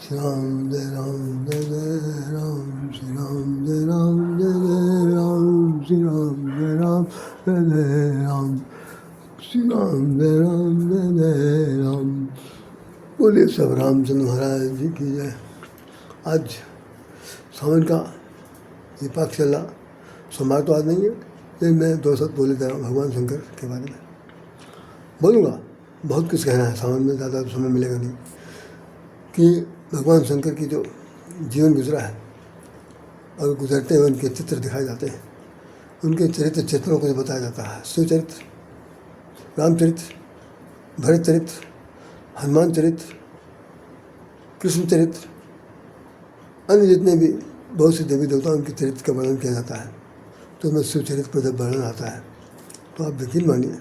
श्री राम जय राम जय जय राम, श्री राम जय राम जय जय राम, श्री राम जय राम जय जय राम, श्री राम जय राम जय जय राम। बोलिए सब रामचंद्र महाराज जी की जय। आज सावन का ये पक्ष चला, सोमवार तो आज नहीं है, लेकिन मैं 2 शब्द बोले जा रहा हूँ भगवान शंकर के बारे में बोलूँगा। बहुत कुछ कहना है, सावन में ज़्यादा समय मिलेगा नहीं। कि भगवान शंकर की जो जीवन गुजरा है और गुजरते हुए उनके चित्र दिखाए जाते हैं, उनके चित्रों को बताया जाता है। शिवचरित्र, रामचरित्र, भरत चरित्र, हनुमान चरित्र, कृष्ण चरित्र, अन्य जितने भी बहुत से देवी देवता उनके चरित्र का वर्णन किया जाता है। तो उसमें शिव चरित्र पर जब वर्णन आता है तो आप यकीन मानिए,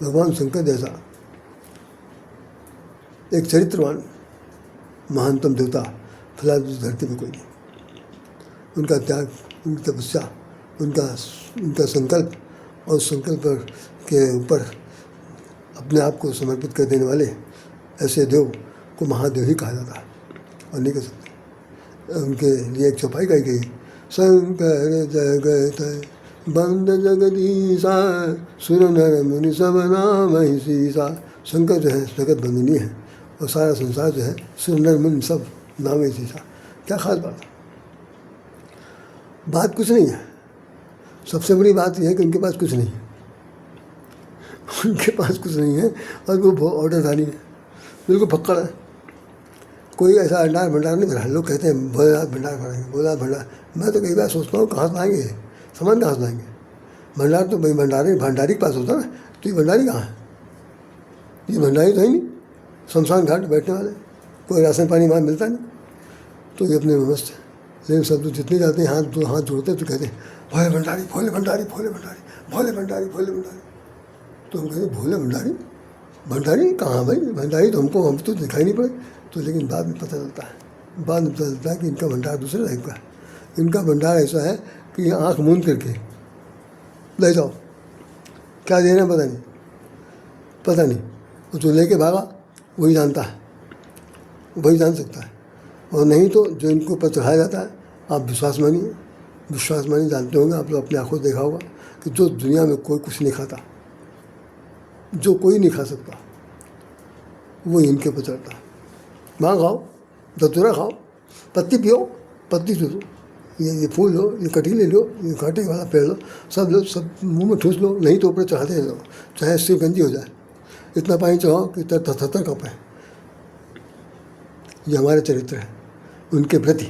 भगवान शंकर जैसा एक चरित्रवान महानतम देवता फिलहाल इस धरती पर कोई नहीं। उनका त्याग, उनकी तपस्या, उनका संकल्प और संकल्प के ऊपर अपने आप को समर्पित कर देने वाले ऐसे देव को महादेव ही कहा जाता है और नहीं कह सकते। उनके लिए एक चौपाई गाई गई, शंकर जगत बंद जगदीशा, सुर नर मुनि सब नाम ही सीसा। शंकर जो है जगत बंदनीय है और सारा संसार जो है सुर नर मुनि सब नाम ही सीसा। क्या खास बात है? बात कुछ नहीं है। सबसे बड़ी बात यह है कि उनके पास कुछ नहीं है। उनके पास कुछ नहीं है और वो ऑर्डरधारी है, बिल्कुल फक्कड़ है। कोई ऐसा अंडार भंडार नहीं भरा। लोग कहते हैं भोलेनाथ भंडार भराएंगे, भोलेनाथ भंडार। मैं तो कई बार सोचता हूँ कहाँ से लाएंगे सामान, कहाँ से लाएंगे भंडार? तो भाई भंडारी के पास होता है। तो ये भंडारी कहाँ है? ये भंडारी तो है नहीं। शमशान घाट बैठने वाले, कोई राशन पानी वहाँ मिलता नहीं, तो ये अपने मस्त है। लेकिन सब तो जितने जाते हैं हाथ जोड़ते तो कहते हैं भोले भंडारी, भोले भंडारी, भोले भंडारी, भोले भंडारी, भोले भंडारी। तो हम कहते भोले भंडारी, भंडारी कहाँ भाई? भंडारी तो हम तो दिखाई नहीं पड़े। तो लेकिन बाद में पता चलता है कि इनका भंडार दूसरे टाइप का है। इनका भंडार ऐसा है कि आँख मूंद करके ले जाओ, क्या देना पता नहीं। वो जो लेके भागा वही जानता है, वही जान सकता है। और नहीं तो जो इनको ऊपर चढ़ाया जाता है, आप विश्वास मानिए। जानते होंगे आप लोग, अपनी आँखों से देखा होगा कि जो दुनिया में कोई कुछ नहीं खाता, जो कोई नहीं खा सकता, वो इनके ऊपर चढ़ता है। माँ खाओ, धतूरा खाओ, पत्ती पियो, पत्ती चूसो, ये फूल लो, ये कटीले लो, ये कांटे वाला पेड़ लो, सब मुंह में ठूस लो। नहीं तो ऊपर चढ़ाते रहो, चाहे सिर गंजी हो जाए। इतना पानी चढ़ाओ कि थर कांपे। ये हमारे चरित्र है उनके प्रति।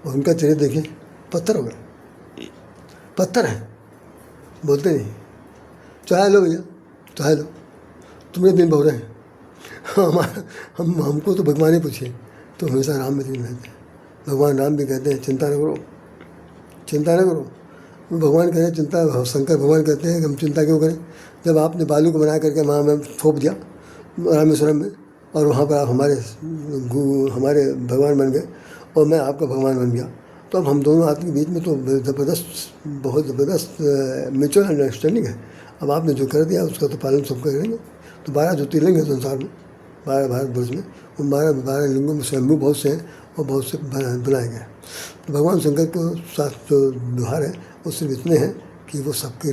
और उनका चरित्र देखिए, पत्थर हो गए, पत्थर है, बोलते नहीं। चाय लो भैया, चाय लो, तुम्हें दिन बहु रहे हैं। हमको तो भगवान ही पूछिए तो हमेशा राम में दिन रहते हैं। भगवान राम भी कहते हैं चिंता न करो। भगवान कहते हैं चिंता, शंकर भगवान कहते हैं कि हम चिंता क्यों करें? जब आपने बालू को बना करके वहाँ में थोप दिया रामेश्वरम में, और वहाँ पर आप हमारे भगवान बन गए और मैं आपका भगवान बन गया, तो अब हम दोनों आदमी के बीच में तो बहुत ज़बरदस्त म्यूचुअल अंडरस्टैंडिंग है। अब आपने जो कर दिया उसका तो पालन सब करेंगे। तो 12 ज्योतिर्लिंग है संसार में, 12 भारतवर्ष में, उन 12 लिंगों में स्वयंभू बहुत से हैं और बहुत से बनाए गए। तो भगवान शंकर के साथ जो व्यवहार है वो सिर्फ इतने हैं कि वो सबके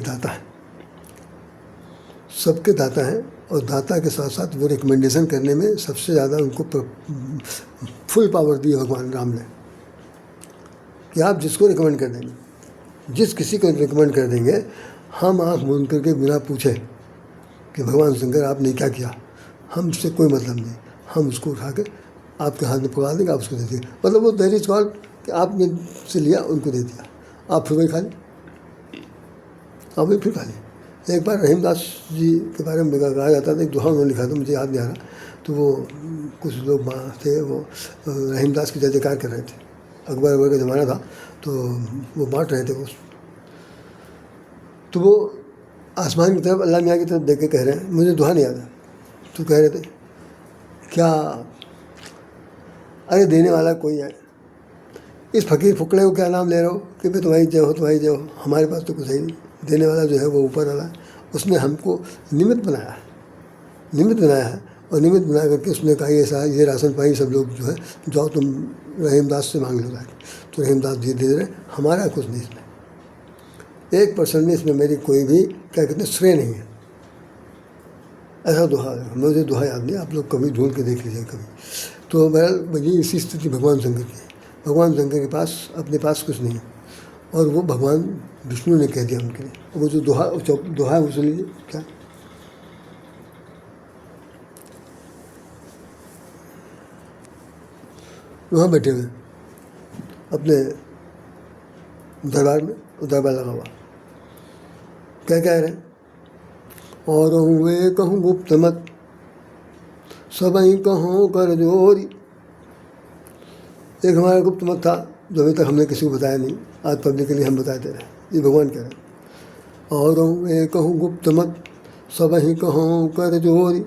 दाता हैं और दाता के साथ साथ वो रिकमेंडेशन करने में सबसे ज़्यादा उनको फुल पावर दी भगवान राम ने कि आप जिसको रिकमेंड कर देंगे, जिस किसी को रिकमेंड कर देंगे, हम आँख मूंद करके बिना पूछे कि भगवान शंकर आपने क्या किया, हमसे कोई मतलब नहीं, हम उसको उठा के आपके हाथ में पकड़ा देंगे, आप उसको दे देंगे। मतलब वो दैट इज कॉल्ड कि आपने से लिया उनको दे दिया, आप फिर वही खा लें, आप वही फिर खा लें। एक बार रहीमदास जी के बारे में कहा जाता था, एक दोहा उन्होंने लिखा था, मुझे याद नहीं आ रहा। तो वो कुछ लोग वहाँ थे, वो रहीमदास की जय जयकार कर रहे थे। अकबर का ज़माना था, तो वो बांट रहे थे वो। तो वो आसमान की तरफ, अल्लाह मियाँ की तरफ देख के कह रहे हैं, मुझे दोहा नहीं आता। तो कह रहे थे क्या, अरे देने वाला कोई है, इस फकीर फुकड़े को क्या नाम ले रहे हो कि भाई तुम्हारी जय हो, तुम्हारी जय हो। हमारे पास तो कुछ है नहीं। देने वाला जो है वो ऊपर वाला है, उसने हमको निमित्त बनाया है और निमित्त बना करके उसने कहा ऐसा ये राशन पानी सब लोग जो है जाओ तुम रहीमदास से मांग लो जाके। तो रहीमदास जी दे रहे, हमारा कुछ नहीं इसमें, 1% में इसमें मेरी कोई भी क्या कहते हैं श्रेय नहीं है। ऐसा दोहा है, मुझे दोहा याद नहीं, आप लोग कभी ढूंढ के देख लीजिए कभी। तो बहरहाल ये इसी स्थिति भगवान शंकर की है। भगवान शंकर के पास अपने पास कुछ नहीं है, और वो भगवान विष्णु ने कह दिया उनके लिए। वो जो दोहा है वो सुन लीजिए क्या। वहाँ बैठे हुए अपने दरबार में, दरबार लगा हुआ, क्या कह रहे हैं, और वे कहूँ गुप्त मत सबई कहूँ कर जोरी। एक हमारा गुप्त मत था जो अभी तक हमने किसी को बताया नहीं, आज पब्लिकली हम बताते रहे, ये भगवान कह रहे हैं। और वे कहूँ गुप्त मत सबई कहूँ कर जोरी,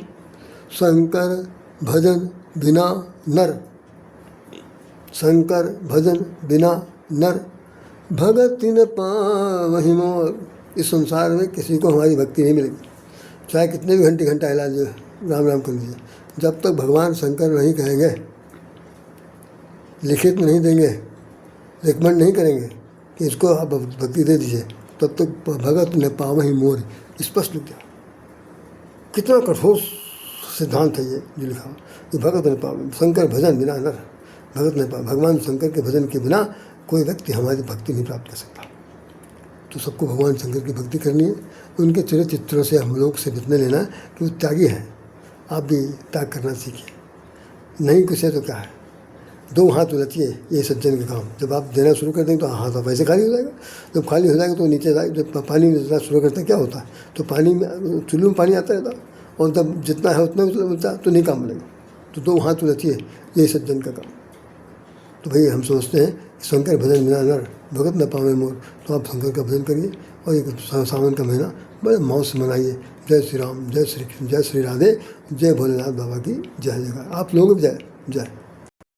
शंकर भजन बिना नर, शंकर भजन बिना नर, भगति न पावहि मोर। इस संसार में किसी को हमारी भक्ति नहीं मिलेगी, चाहे कितने भी घंटा हिला लीजिए, राम राम कर लीजिए, जब तक भगवान शंकर नहीं कहेंगे, लिखित में नहीं देंगे, रिकमेंड नहीं करेंगे कि इसको आप भक्ति दे दीजिए, तब तक भगत न पावहि मोर स्पष्ट लिख दिया। कितना कठोर सिद्धांत है ये जो लिखा, कि भगत न पावहि, शंकर भजन बिना नर, भगत न पावहि, भगवान शंकर के भजन के बिना कोई व्यक्ति हमारी भक्ति नहीं प्राप्त कर सकता। तो सबको भगवान शंकर की भक्ति करनी है, उनके चित्रों से हम लोग से जितने लेना है कि वो त्यागी हैं। आप भी त्याग करना सीखिए, नहीं कुछ है तो क्या है, 2 हाथ उलटिए, ये सज्जन का काम। जब आप देना शुरू कर देंगे तो हाथ आप वैसे खाली हो जाएगा, जब खाली हो जाएगा तो नीचे जब पानी में देना शुरू करते हैं क्या होता है, तो पानी में चुल्लू में पानी आता रहता, और जब जितना है उतना मिलता तो नहीं काम बनेगा। तो 2 हाथ उलटिए, ये सज्जन का काम। तो भाई हम सोचते हैं शंकर भजन बिना नर, भगत न पावे मोर, तो आप शंकर का भजन करिए, और एक सावन का महीना बड़े मौज से मनाइए। जय श्री राम, जय श्री कृष्ण, जय श्री राधे, जय भोलेनाथ बाबा की जय जयकार। आप लोग जय जय।